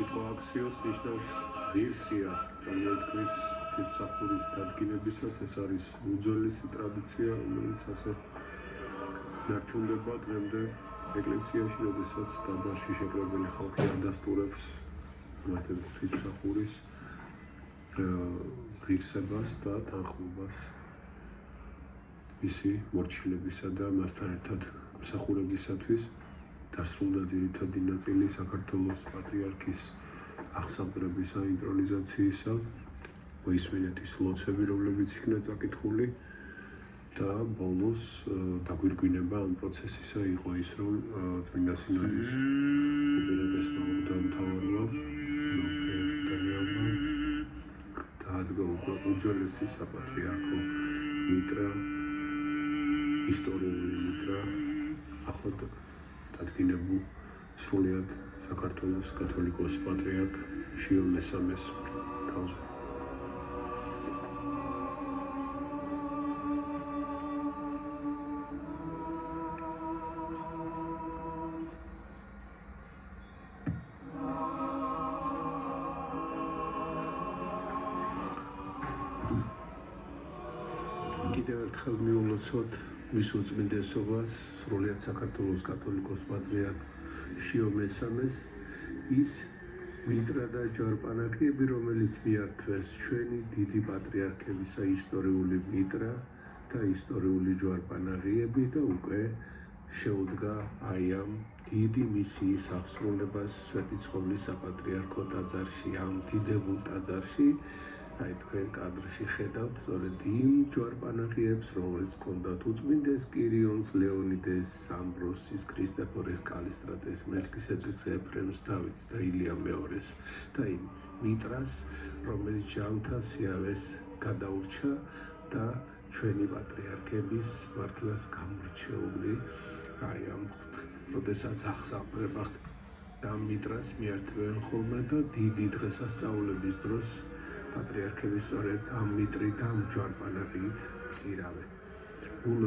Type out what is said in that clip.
სიტყვა აქსიოს ნიშნავს ღირსია წარმოქმნის ღვთისმსახურის დადგინებისას. ეს არის უძველესი ტრადიცია, რომელიც ასე ნარჩუნდება დღემდე ეკლესიაში, როდესაც ტაძარში შეკრებილი ხალხი ადასტურებს ღვთისმსახურის ღირსებას და თანხმობას მისი მორჩილებისა და მასთან ერთად მსახურებისათვის. დასრულდა ძირითადი ნაწილი საქართველოს პატრიარქის აღსაყრების აინტრონიზაციისა, მოისმინეთის ლოცვები, რომლებიც იქნა წაკითხული და ბოლოს დაგვირგვინება ამ პროცესისა იყო ის, რომ წმინდა სინოდის უპირატესმა მღვდელმთავარმა დაადგა უძველესი საპატრიარქო მიტრა, ისტორიული მიტრა, ახლად დადგინებულ სრულიად საქართველოს კათოლიკოს პატრიარქ შიო მესამეს თავზე. კიდევ ერთხელ მიულოცოთ მის უწმინდესობას, სრულიად საქართველოს კათოლიკოს პატრიარქ შიო მესამეს, ის მიტრა და ჯვარპანახიები, რომელიც მიართვეს ჩვენი დიდი პატრიარქებისა ისტორიული მიტრა და ისტორიული ჯვარპანახიები და უკვე შეუდგა აი ამ დიდი მისიის აღსრულებას სვეტიცხოვლის საპატრიარქო ტაძარში, ამ დიდებულ ტაძარში. აი თქვენ კადრში ხედავთ სწორედ იმ ჯვარპანახიებს, რომელიც ჰქონდათ უწმინდეს კირიონს, ლეონიდეს, ამბროსის, ქრისტეფორეს, კალისტრატეს, მელქისედეკს, ეფრემს, დავითს და ილია მეორეს და იმ მიტრას, რომელიც ჟამთა სიავეს გადაურჩა და ჩვენი პატრიარქების მართლაც გამორჩეული აი ამ როდესაც აღსაყრება ამ მიტრას მიართვენ ხოლმე და დიდი დღესასწაულების დროს პატრიარქები სწორედ ამ მიტრით და ამ ჯვარპანახით წირავენ.